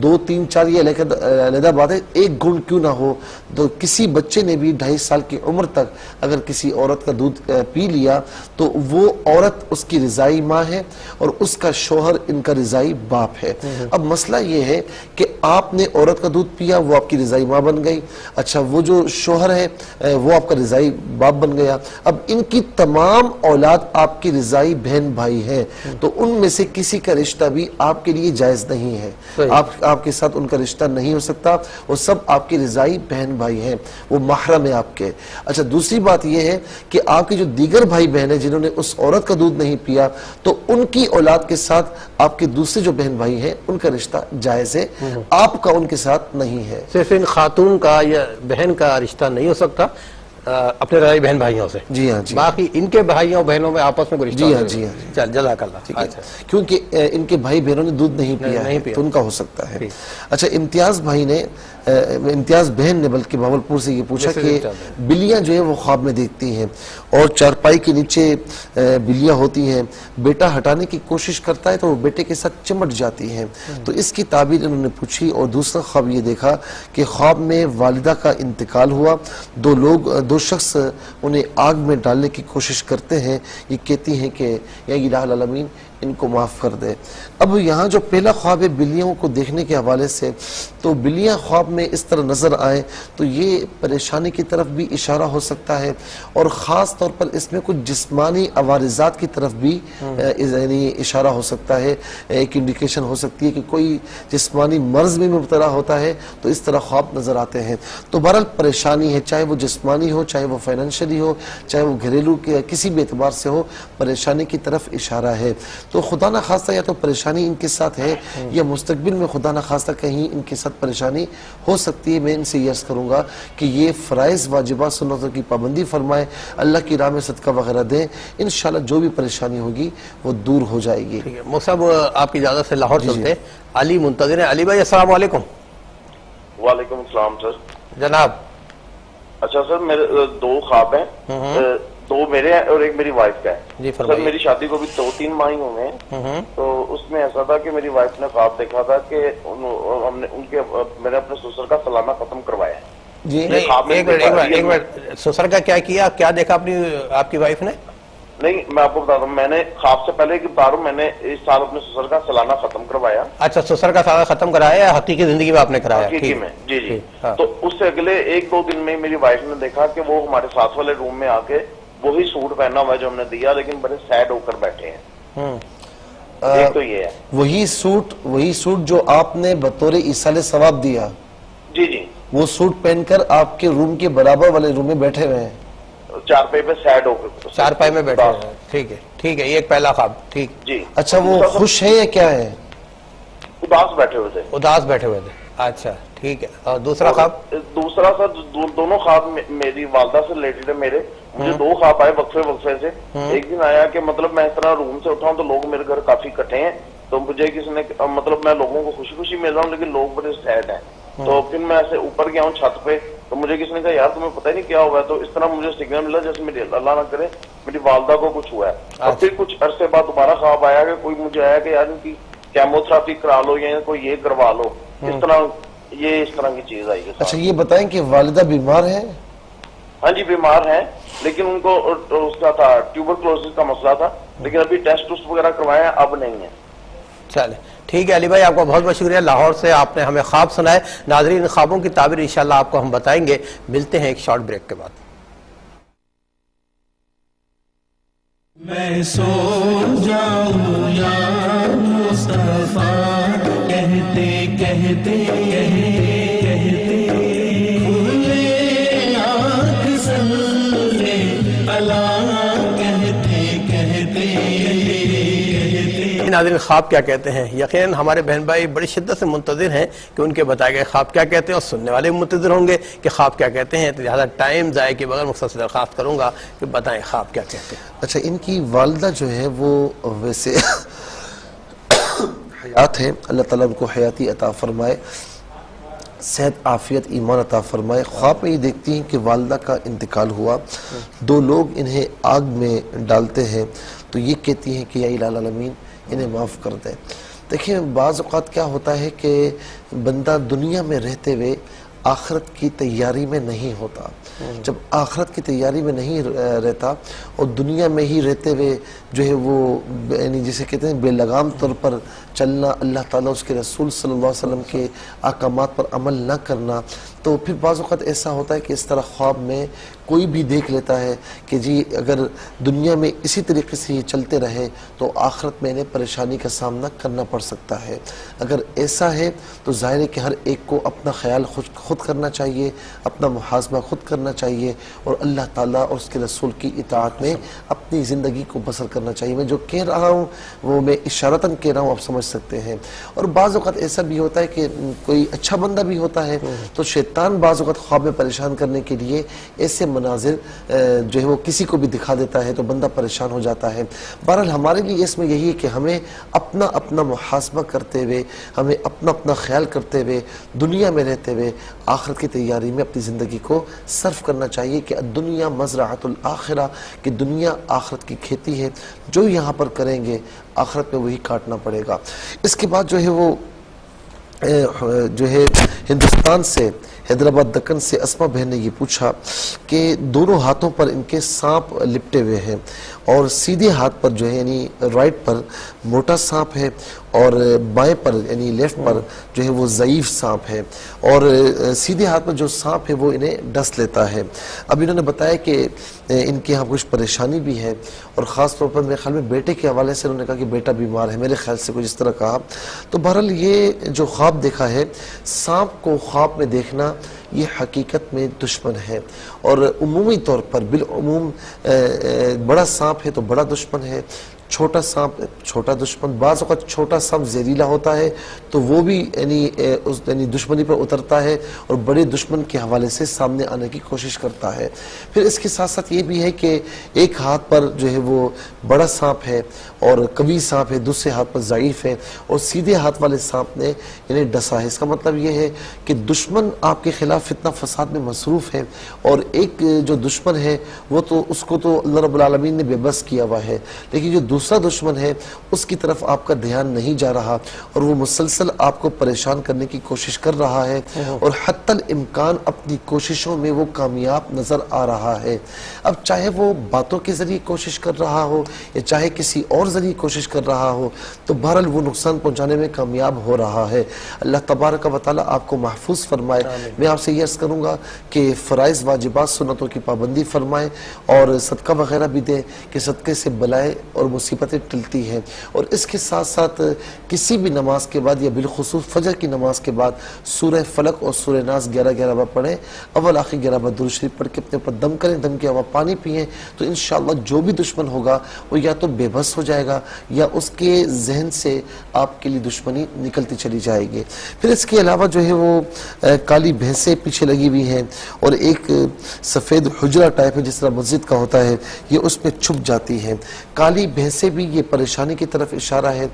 2 3 4 یہ علیحدہ بات ہے, 1 گھونٹ کیوں نہ ہو, تو کسی بچے نے بھی 2.5 سال کی عمر تک اگر کسی عورت کا دودھ پی لیا تو وہ عورت اس کی رضائی ماں ہے اور اس کا شوہر ان کا رضائی باپ ہے. اب مسئلہ یہ ہے کہ آپ نے عورت کا دودھ پیا, وہ آپ کی رضائی ماں بن گئی, اچھا وہ جو شوہر ہے وہ آپ کا رضائی باپ بن گیا. اب ان کی تمام اولاد آپ کی رضائی بہن بھائی ہیں, تو ان میں سے کسی کا رشتہ بھی آپ کے لیے جائز نہیں ہے. آپ کے ساتھ ان کا رشتہ نہیں ہو سکتا, وہ سب آپ کی رضائی بہن بھائی ہیں, وہ محرم ہے آپ کے. اچھا دوسری بات یہ ہے کہ آپ کے جو دیگر بھائی بہن ہیں جنہوں نے اس عورت کا دودھ نہیں پیا, تو ان کی اولاد کے ساتھ آپ کے دوسرے جو بہن بھائی ہیں ان کا رشتہ جائز ہے, آپ کا ان کے ساتھ نہیں ہے. صرف ان خاتون کا یا بہن کا رشتہ نہیں ہو سکتا اپنے رضائی بہن بھائیوں سے, جی ہاں جی, باقی ان کے بھائیوں بہنوں میں آپس میں کوئی رشتہ جی ہاں جی ہاں, چل جزاک اللہ. کیونکہ ان کے بھائی بہنوں نے دودھ نہیں پیا ہے تو ان کا ہو سکتا ہے. اچھا امتیاز بھائی نے, امتیاز بہن نے بلکہ بھاولپور سے یہ پوچھا کہ بلیاں جو ہیں وہ خواب میں دیکھتی ہیں اور چارپائی کے نیچے بلیاں ہوتی ہیں, بیٹا ہٹانے کی کوشش کرتا ہے تو وہ بیٹے کے ساتھ چمٹ جاتی ہیں, تو اس کی تعبیر انہوں نے پوچھی. اور دوسرا خواب یہ دیکھا کہ خواب میں والدہ کا انتقال ہوا, 2 شخص انہیں آگ میں ڈالنے کی کوشش کرتے ہیں, یہ کہتی ہیں کہ یا الہ العالمین ان کو معاف کر دے. اب یہاں جو پہلا خواب ہے بلیوں کو دیکھنے کے حوالے سے, تو بلیاں خواب میں اس طرح نظر آئیں تو یہ پریشانی کی طرف بھی اشارہ ہو سکتا ہے, اور خاص طور پر اس میں کچھ جسمانی عوارضات کی طرف بھی یعنی اشارہ ہو سکتا ہے. ایک انڈیکیشن ہو سکتی ہے کہ کوئی جسمانی مرض میں مبتلا ہوتا ہے تو اس طرح خواب نظر آتے ہیں. تو بہرحال پریشانی ہے, چاہے وہ جسمانی ہو, چاہے وہ فائنینشلی ہو, چاہے وہ گھریلو کے کسی بھی اعتبار سے ہو, پریشانی کی طرف اشارہ ہے. تو خدا نہ خواستہ یا تو پریشانی ان کے ساتھ ہے یا مستقبل میں خدا نہ خواستہ کہیں ان کے ساتھ پریشانی ہو سکتی ہے. میں ان سے یہ عرض کروں گا کہ یہ فرائض واجبات سنتوں کی پابندی فرمائے, اللہ کی راہ میں صدقہ وغیرہ دیں, انشاءاللہ جو بھی پریشانی ہوگی وہ دور ہو جائے گی. ٹھیک ہے مصعب, آپ کی اجازت سے لاہور چلتے ہیں. علی منتظر ہیں. علی بھائی السلام علیکم. وعلیکم السلام سر. جناب. اچھا سر, میرے 2 خواب ہیں, 2 میرے ہیں اور ایک میری وائف کا ہے. جی سر فرمائیے. میری شادی کو بھی 2-3 ماہ ہی ہوئے ہیں. تو اس میں ایسا تھا کہ میری وائف نے خواب دیکھا تھا کہ ہم نے میں نے اپنے سسر کا سالانہ ختم کروایا ہے. جی ایک منٹ, سسر کا کیا کیا, کیا دیکھا آپ کی وائف نے؟ نہیں, میں آپ کو بتا دوں, میں نے خواب سے پہلے کہ بتا رہا ہوں, میں نے اس سال اپنے سسر کا سالانہ ختم کروایا. اچھا, سسر کا سالانہ ختم کرایا یا حقیقی زندگی میں آپ نے کرایا؟ حقیقی میں. جی جی. تو اس سے اگلے 1-2 دن میں میری وائف نے دیکھا کہ وہ ہمارے ساتھ والے روم میں آ کے وہی سوٹ پہنا ہوا ہے جو ہم نے دیا, لیکن بڑے سیڈ ہو کر بیٹھے ہیں. ایک تو یہ ہے. وہی سوٹ جو آپ نے بطور ایصال ثواب دیا, جی جی, وہ سوٹ پہن کر آپ کے روم کے برابر والے روم میں بیٹھے ہوئے ہیں, 4 پائی پہ سیڈ ہو کر. 4 پائی میں بیٹھے ہیں. ٹھیک ہے ٹھیک ہے, یہ ایک پہلا خواب. ٹھیک. جی. اچھا, وہ خوش ہے یا کیا ہے؟ اداس بیٹھے ہوئے تھے. اداس بیٹھے ہوئے تھے. اچھا ٹھیک ہے. اور دوسرا خواب؟ دوسرا سر, دونوں خواب میری والدہ سے ریلیٹڈ ہے. مجھے 2 خواب آئے وقفے سے. ایک دن آیا کہ مطلب میں اس طرح روم سے اٹھا ہوں تو لوگ میرے گھر کافی اکٹھے ہیں, تو مجھے کسی نے مطلب میں لوگوں کو خوشی خوشی مل رہا ہوں لیکن لوگ بڑے سیڈ ہیں. تو پھر میں ایسے اوپر گیا ہوں چھت پہ, تو مجھے کسی نے کہا یار تمہیں پتہ ہی نہیں کیا ہوا ہے. تو اس طرح مجھے سگنل ملا جیسے میری اللہ نہ کرے میری والدہ کو کچھ ہوا ہے. اور پھر کچھ عرصے بعد دوبارہ خواب آیا کہ کوئی مجھے آیا کہ یار ان کی کیموتھراپی کرا لو یا کوئی یہ کروا لو. اس طرح کی چیز آئی ہے. اچھا, یہ بتائیں کہ والدہ بیمار ہیں؟ ہاں جی, بیمار ہیں, لیکن ان کو اس کا تھا ٹیوبرکلوسس کا مسئلہ تھا, لیکن ابھی ٹیسٹ وغیرہ کروایا ہیں, اب نہیں ہے. چلے ٹھیک ہے. علی بھائی آپ کا بہت بہت شکریہ, لاہور سے آپ نے ہمیں خواب سنائے. ناظرین, خوابوں کی تعبیر انشاءاللہ آپ کو ہم بتائیں گے. ملتے ہیں ایک شارٹ بریک کے بعد. میں سو جاؤں یا مصطفیٰ, کہتے کہتے کھلے آنکھ سلے اللہ, کہتے کہتے. ناظرین, خواب کیا کہتے ہیں؟ یقیناً ہمارے بہن بھائی بڑی شدت سے منتظر ہیں کہ ان کے بتائے گئے خواب کیا کہتے ہیں, اور سننے والے بھی منتظر ہوں گے کہ خواب کیا کہتے ہیں. تو لہٰذا ٹائم ضائع کے بغیر مختصر درخواست کروں گا کہ بتائیں خواب کیا کہتے ہیں. اچھا, ان کی والدہ جو ہے وہ ویسے حیات ہے, اللہ تعالیٰ ان کو حیاتی عطا فرمائے, صحت عافیت ایمان عطا فرمائے. خواب میں یہ دیکھتی ہیں کہ والدہ کا انتقال ہوا, 2 لوگ انہیں آگ میں ڈالتے ہیں, تو یہ کہتی ہیں کہ یا الہ العالمین انہیں معاف کر دیں. دیکھیں, بعض اوقات کیا ہوتا ہے کہ بندہ دنیا میں رہتے ہوئے آخرت کی تیاری میں نہیں ہوتا. جب آخرت کی تیاری میں نہیں رہتا اور دنیا میں ہی رہتے ہوئے جو ہے وہ یعنی جسے کہتے ہیں بے لگام طور پر چلنا, اللہ تعالیٰ اس کے رسول صلی اللہ علیہ وسلم کے احکامات پر عمل نہ کرنا, تو پھر بعض اوقات ایسا ہوتا ہے کہ اس طرح خواب میں کوئی بھی دیکھ لیتا ہے کہ جی اگر دنیا میں اسی طریقے سے یہ چلتے رہے تو آخرت میں انہیں پریشانی کا سامنا کرنا پڑ سکتا ہے. اگر ایسا ہے تو ظاہر ہے کہ ہر ایک کو اپنا خیال خود کرنا چاہیے, اپنا محاسبہ خود کرنا چاہیے, اور اللہ تعالیٰ اور اس کے رسول کی اطاعت میں اپنی زندگی کو بسر کرنا چاہیے. میں جو کہہ رہا ہوں وہ میں اشارتاً کہہ رہا ہوں, آپ سمجھ سکتے ہیں. اور بعض اوقات ایسا بھی ہوتا ہے کہ کوئی اچھا بندہ بھی ہوتا ہے تو شیطان بعض اوقات خواب میں پریشان کرنے کے لیے ایسے مناظر جو ہے وہ کسی کو بھی دکھا دیتا ہے تو بندہ پریشان ہو جاتا ہے. بہرحال ہمارے لیے اس میں یہی ہے کہ ہمیں اپنا محاسبہ کرتے ہوئے, ہمیں اپنا خیال کرتے ہوئے, دنیا میں رہتے ہوئے آخرت کی تیاری میں اپنی زندگی کو صرف کرنا چاہیے کہ دنیا مزرعۃ الآخرہ, کہ دنیا آخرت کی کھیتی ہے, جو یہاں پر کریں گے آخرت میں وہی کاٹنا پڑے گا. اس کے بعد جو ہے وہ جو ہے ہندوستان سے حیدرآباد دکن سے اسما بہن نے یہ پوچھا کہ دونوں ہاتھوں پر ان کے سانپ لپٹے ہوئے ہیں اور سیدھے ہاتھ پر جو ہے یعنی رائٹ پر موٹا سانپ ہے اور بائیں پر یعنی لیفٹ پر جو ہے وہ ضعیف سانپ ہے, اور سیدھے ہاتھ پر جو سانپ ہے وہ انہیں ڈس لیتا ہے. اب انہوں نے بتایا کہ ان کے یہاں کچھ پریشانی بھی ہے, اور خاص طور پر میرے خیال میں بیٹے کے حوالے سے انہوں نے کہا کہ بیٹا بیمار ہے, میرے خیال سے کچھ اس طرح کہا. تو بہرحال یہ جو خواب دیکھا ہے, سانپ کو خواب میں دیکھنا یہ حقیقت میں دشمن ہے, اور عمومی طور پر بالعموم بڑا سانپ ہے تو بڑا دشمن ہے, چھوٹا سانپ چھوٹا دشمن، بعض اوقات چھوٹا سانپ زہریلا ہوتا ہے تو وہ بھی یعنی دشمنی پر اترتا ہے اور بڑے دشمن کے حوالے سے سامنے آنے کی کوشش کرتا ہے۔ پھر اس کے ساتھ ساتھ یہ بھی ہے کہ ایک ہاتھ پر جو ہے وہ بڑا سانپ ہے اور قوی سانپ ہے، دوسرے ہاتھ پر ضعیف ہے اور سیدھے ہاتھ والے سانپ نے انہیں ڈسا ہے۔ اس کا مطلب یہ ہے کہ دشمن آپ کے خلاف فتنہ فساد میں مصروف ہے، اور ایک جو دشمن ہے وہ تو اس کو تو اللہ رب العالمین نے بے بس کیا ہوا ہے، لیکن جو دوسرا دشمن ہے اس کی طرف آپ کا دھیان نہیں جا رہا اور وہ مسلسل آپ کو پریشان کرنے کی کوشش کر رہا ہے، اور حتی الامکان اپنی کوششوں میں وہ کامیاب نظر آ رہا ہے۔ اب چاہے وہ باتوں کے ذریعے کوشش کر رہا ہو یا چاہے کسی اور ذریعے کوشش کر رہا ہو، تو بہرحال وہ نقصان پہنچانے میں کامیاب ہو رہا ہے۔ اللہ تبارک و تعالی آپ کو محفوظ فرمائے۔ میں آپ سے یہ عرض کروں گا کہ فرائض واجبات سنتوں کی پابندی فرمائے اور صدقہ وغیرہ بھی دیں کہ صدقے سے بلائیں اور مصیبتیں ٹلتی ہیں، اور اس کے ساتھ ساتھ کسی بھی نماز کے بعد یا بالخصوص فجر کی نماز کے بعد سورہ فلق اور سورہ ناس 11 بار پڑھیں، اول آخر 11 بار درود شریف پڑھ کے اپنے اوپر دم کریں، دم کے علاوہ پانی پئیں، تو انشاءاللہ جو بھی دشمن ہوگا وہ یا تو بے بس ہو جائے گا یا اس کے ذہن سے آپ کے لیے دشمنی نکلتی چلی جائے گی۔ پھر اس کے علاوہ جو ہے وہ کالی بھینسیں پیچھے لگی ہوئی ہیں اور ایک سفید حجرہ ٹائپ ہے جس طرح مسجد کا ہوتا ہے، یہ اس میں چھپ جاتی ہیں۔ کالی بھینسیں بھی یہ پریشانی کی طرف اشارہ ہے۔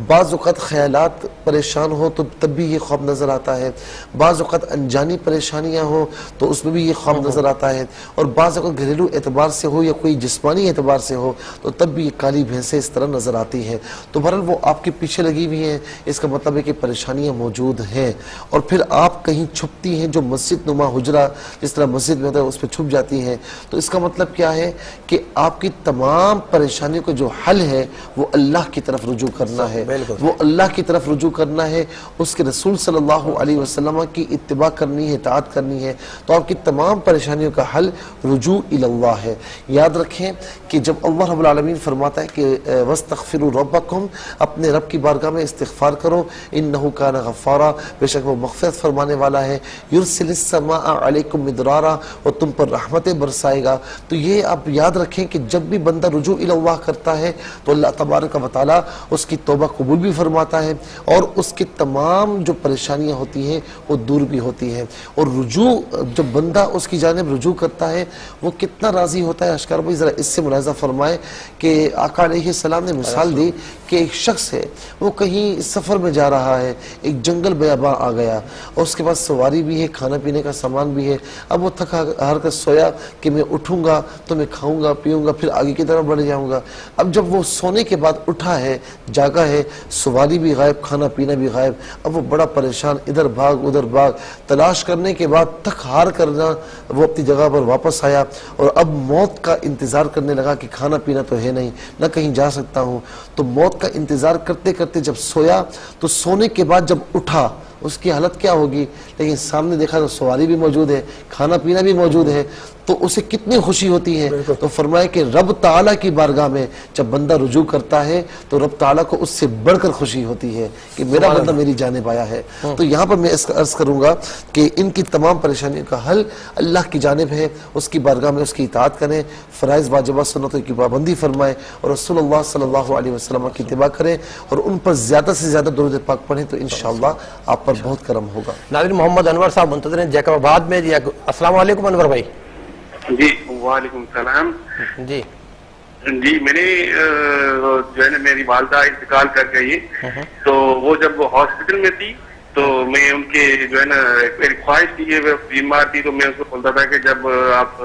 بعض اوقات خیالات پریشان ہو تو تب بھی یہ خواب نظر آتا ہے، بعض اوقات انجانی پریشانیاں ہوں تو اس میں بھی یہ خواب نظر آتا ہے، اور بعض اوقات گھریلو اعتبار سے ہو یا کوئی جسمانی اعتبار سے ہو تو تب بھی یہ کالی بھینسیں اس طرح نظر آتی ہیں۔ تو بہرحال وہ آپ کے پیچھے لگی ہوئی ہیں، اس کا مطلب ہے کہ پریشانیاں موجود ہیں، اور پھر آپ کہیں چھپتی ہیں جو مسجد نما حجرہ جس طرح مسجد میں ہوتا ہے اس پہ چھپ جاتی ہیں، تو اس کا مطلب کیا ہے کہ آپ کی تمام پریشانیوں کا جو حل ہے وہ اللہ کی طرف رجوع کرنا ہے، وہ اللہ کی طرف رجوع کرنا ہے، اس کے رسول صلی اللہ علیہ وسلم کی اتباع کرنی ہے، اطاعت کرنی ہے، تو آپ کی تمام پریشانیوں کا حل رجوع اللہ ہے۔ یاد رکھیں کہ جب اللہ رب العالمین فرماتا ہے کہ وَاسْتَغْفِرُوا رَبَّكُمْ، اپنے رب کی بارگاہ میں استغفار کرو، إِنَّهُ كَانَ غَفَّارًا، بے شک وہ مغفرت فرمانے والا ہے، يُرْسِلِ السَّمَاءَ عَلَيْكُمْ مِدْرَارًا، وہ تم پر رحمتیں برسائے گا۔ تو یہ آپ یاد رکھیں کہ جب بھی بندہ رجوع اللہ کرتا ہے تو اللہ تبارک و تعالی اس کی توبہ قبول بھی فرماتا ہے اور اس کی تمام جو پریشانیاں ہوتی ہیں وہ دور بھی ہوتی ہیں۔ اور رجوع جب بندہ اس کی جانب رجوع کرتا ہے وہ کتنا راضی ہوتا ہے، اشکار بھائی ذرا اس سے ملاحظہ فرمائے کہ آقا علیہ السلام نے مثال دی کہ ایک شخص ہے وہ کہیں سفر میں جا رہا ہے، ایک جنگل بیاباں آ گیا اور اس کے پاس سواری بھی ہے، کھانا پینے کا سامان بھی ہے، اب وہ تھکا ہار کر سویا کہ میں اٹھوں گا تو میں کھاؤں گا پیوں گا پھر آگے کی طرف بڑھ جاؤں گا۔ اب جب وہ سونے کے بعد اٹھا ہے، جاگا ہے، سواری بھی غائب، کھانا پینا بھی غائب، اب وہ بڑا پریشان، ادھر بھاگ ادھر بھاگ، تلاش کرنے کے بعد تھک ہار کرنا وہ اپنی جگہ پر واپس آیا اور اب موت کا انتظار کرنے لگا کہ کھانا پینا تو ہے نہیں، نہ کہیں جا سکتا ہوں۔ تو موت کا انتظار کرتے کرتے جب سویا تو سونے کے بعد جب اٹھا اس کی حالت کیا ہوگی، لیکن سامنے دیکھا تو سواری بھی موجود ہے، کھانا پینا بھی موجود ہے، تو اسے کتنی خوشی ہوتی ہے۔ تو فرمایا کہ رب تعالیٰ کی بارگاہ میں جب بندہ رجوع کرتا ہے تو رب تعالیٰ کو اس سے بڑھ کر خوشی ہوتی ہے کہ میرا بندہ میری جانب آیا ہے۔ تو یہاں پر میں عرض کروں گا کہ ان کی تمام پریشانیوں کا حل اللہ کی جانب ہے، اس کی بارگاہ میں اس کی اطاعت کریں، فرائض واجبات سنتوں کی پابندی فرمائیں اور رسول اللہ صلی اللہ علیہ وسلم کی اتباع کریں اور ان پر زیادہ سے زیادہ درود پاک پڑھیں تو انشاءاللہ آپ پر بہت کرم ہوگا۔ ناظرین، محمد انور صاحب منتظر ہیں جیکب آباد میں۔ جی السلام علیکم انور بھائی۔ جی وعلیکم السلام۔ جی جی میں نے جو ہے نا میری والدہ انتقال کر گئی تو وہ جب ہاسپٹل میں تھی تو میں ان کے جو ہے نا میری خواہش تھی، وہ بیمار تھی تو میں اس کو بولتا تھا کہ جب آپ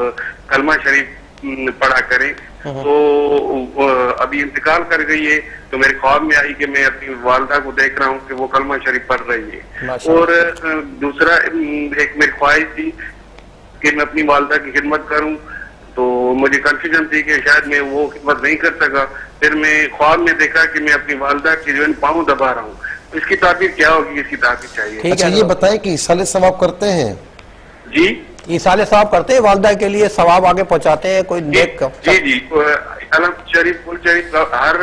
کلمہ شریف پڑھا کریں، تو ابھی انتقال کر گئی ہے تو میرے خواب میں آئی کہ میں اپنی والدہ کو دیکھ رہا ہوں کہ وہ کلمہ شریف پڑھ رہی ہے۔ اور دوسرا ایک میری خواہش تھی کہ میں اپنی والدہ کی خدمت کروں، تو مجھے کنفیوژن تھی کہ شاید میں وہ خدمت نہیں کر سکا، پھر میں خواب میں دیکھا کہ میں اپنی والدہ کی جو ہے پاؤں دبا رہا ہوں، اس کی تعبیر کیا ہوگی، اس کی تعبیر چاہیے۔ اچھا یہ بتائیں کہ ایصال ثواب کرتے ہیں؟ جی ایصال ثواب کرتے ہیں، والدہ کے لیے ثواب آگے پہنچاتے ہیں کوئی نیک؟ جی جی علم شریف پل شریف ہر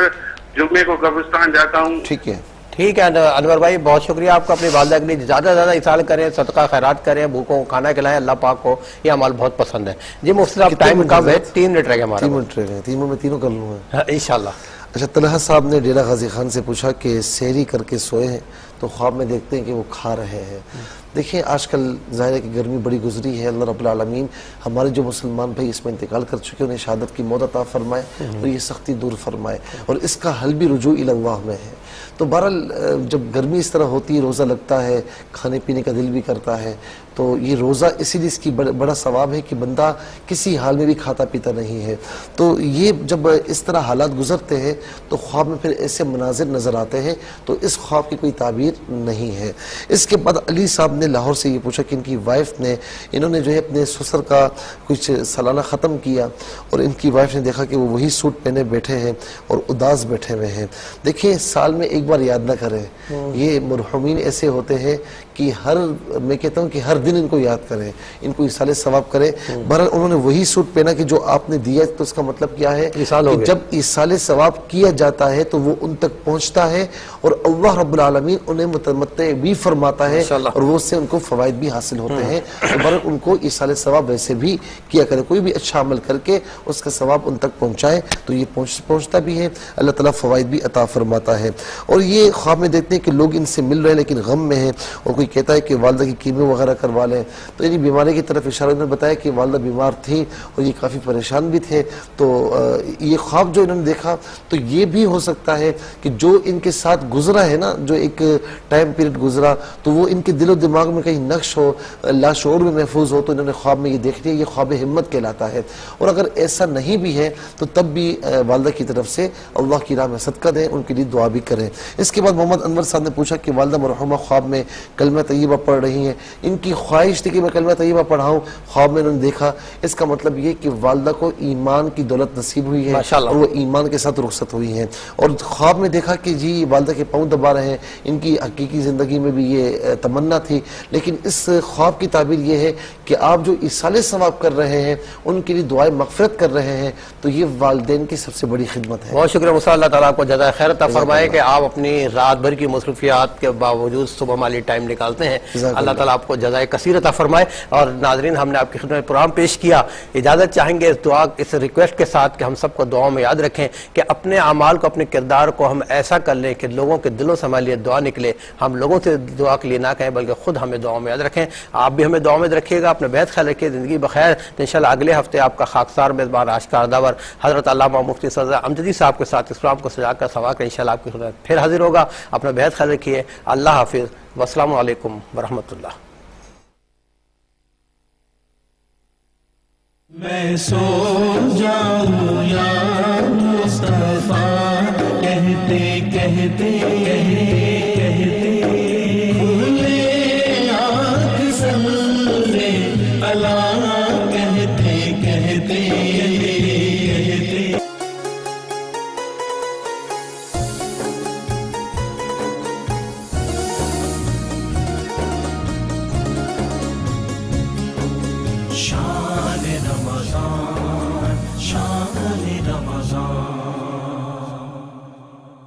جمعے کو قبرستان جاتا ہوں۔ ٹھیک ہے ٹھیک ہے انور بھائی، بہت شکریہ آپ کا۔ اپنی والدہ کے لیے زیادہ سے زیادہ ایصال کریں، صدقہ خیرات کریں، بھوکوں کو کھانا کھلائیں، اللہ پاک کو یہ عمل بہت پسند ہے۔ جی مفتی صاحب ٹائم کم ہے، 3 منٹ رہ گئے ہمارا۔ 3 منٹ رہ گئے، تینوں میں تینوں کر لوں گا انشاءاللہ۔ اچھا، طلحہ صاحب نے ڈیرہ غازی خان سے پوچھا کہ سحری کر کے سوئے ہیں تو خواب میں دیکھتے ہیں کہ وہ کھا رہے ہیں. دیکھیں آج کل ظاہر ہے کہ گرمی بڑی گزری ہے. اللہ رب العالمین ہمارے جو مسلمان بھائی اس میں انتقال کر چکے انہیں شہادت کی موت عطا فرمائے اور یہ سختی دور فرمائے، اور اس کا حل بھی رجوع الی اللہ میں ہے. تو بہرحال جب گرمی اس طرح ہوتی ہے، روزہ لگتا ہے، کھانے پینے کا دل بھی کرتا ہے، تو یہ روزہ اسی لیے اس کی بڑا ثواب ہے کہ بندہ کسی حال میں بھی کھاتا پیتا نہیں ہے. تو یہ جب اس طرح حالات گزرتے ہیں تو خواب میں پھر ایسے مناظر نظر آتے ہیں، تو اس خواب کی کوئی تعبیر نہیں ہے. اس کے بعد علی صاحب نے لاہور سے یہ پوچھا کہ ان کی وائف نے، انہوں نے جو ہے اپنے سسر کا کچھ سالانہ ختم کیا اور ان کی وائف نے دیکھا کہ وہ وہی سوٹ پہنے بیٹھے ہیں اور اداس بیٹھے ہوئے ہیں. دیکھیں سال میں ایک بار یاد نہ کریں، یہ مرحومین ایسے ہوتے ہیں کہ میں کہتا ہوں کہ ہر دن ان کو یاد کریں، ان کو ایصال ثواب کریں. بہرحال انہوں نے وہی سوٹ پہنا کہ جو آپ نے دیا، تو اس کا مطلب کیا ہے کہ جب ایصال ثواب کیا جاتا ہے تو وہ ان تک پہنچتا ہے اور اللہ رب العالمین انہیں متمتع بھی فرماتا ہے اور وہ اس سے ان کو فوائد بھی حاصل ہوتے ہیں. تو بہرحال ان کو ایصال ثواب ویسے بھی کیا کرے، کوئی بھی اچھا عمل کر کے اس کا ثواب ان تک پہنچائے تو یہ پہنچتا بھی ہے، اللہ تعالیٰ فوائد بھی عطا فرماتا ہے. اور یہ خواب میں دیکھتے ہیں کہ لوگ ان سے مل رہے ہیں لیکن غم میں ہیں، اور کوئی کہتا ہے کہ والدہ کی کیمو وغیرہ کروا لیں. تو یعنی بیماری کی طرف اشارہ انہوں نے بتایا کہ والدہ بیمار تھی اور یہ کافی پریشان بھی تھے. تو یہ خواب جو انہوں نے دیکھا تو یہ بھی ہو سکتا ہے کہ جو ان کے ساتھ گزرا ہے نا، جو ایک ٹائم پیریڈ گزرا، تو وہ ان کے دل و دماغ میں کہیں نقش ہو، لاشعور میں محفوظ ہو، تو انہوں نے خواب میں یہ دیکھ لیا. یہ خواب ہمت کہلاتا ہے. اور اگر ایسا نہیں بھی ہے تو تب بھی والدہ کی طرف سے اللہ کی راہ میں صدقہ دیں، ان کے لیے دعا بھی کریں. اس کے بعد محمد انور صاحب نے پوچھا کہ والدہ مرحومہ خواب میں کلمہ طیبہ پڑھ رہی ہیں، ان کی خواہش تھی کہ میں کلمہ طیبہ پڑھاؤں، خواب میں انہوں نے دیکھا. اس کا مطلب یہ کہ والدہ کو ایمان کی دولت نصیب ہوئی ہے اور وہ ایمان کے ساتھ رخصت ہوئی ہیں. اور خواب میں دیکھا کہ جی والدہ کے پاؤں دبا رہے ہیں. ان کی حقیقی زندگی میں بھی یہ تمنا تھی، لیکن اس خواب کی تعبیر یہ ہے کہ آپ جو ایصال ثواب کر رہے ہیں، ان کے لیے دعائیں مغفرت کر رہے ہیں، تو یہ والدین کی سب سے بڑی خدمت ہے. بہت شکریہ موسیٰ، اللہ تعالیٰ آپ کو جزائے خیر عطا فرمائے کہ آپ اپنی رات بھر کی مصروفیات کے باوجود صبح مالی ٹائم نکالتے ہیں. اللہ تعالیٰ آپ کو جزائے کثیر عطا فرمائے. اور ناظرین، ہم نے آپ کی خدمت میں پروگرام پیش کیا. اجازت چاہیں گے اس ریکویسٹ کے ساتھ کہ ہم سب کو دعاؤں میں یاد رکھیں کہ اپنے اعمال کو، اپنے کردار کو ہم ایسا کر لیں کہ لوگوں کے دلوں سے ہمارے لیے دعا نکلے. ہم لوگوں سے دعا کے لیے نہ کہیں بلکہ خود ہمیں دعاؤں میں یاد رکھیں. آپ بھی ہمیں دعاؤں میں رکھیے گا. اپنا بہت خیال رکھیے. زندگی بخیر. تو انشاءاللہ اگلے ہفتے آپ کا خاکسار میزبان آشکار داور حضرت علامہ مفتی سرزا امجدی صاحب کے ساتھ اس پروگرام کو سجا کر سوا کر انشاءاللہ آپ کی خدمت پھر حاضر ہوگا. اپنا بہت خیال رکھیے. اللہ حافظ والسلام علیکم ورحمۃ اللہ. میں سو جاؤں یا مصطفیٰ کہتے کہتے کھلے آنکھ سلے اللہ کہتے کہتے شان رمضان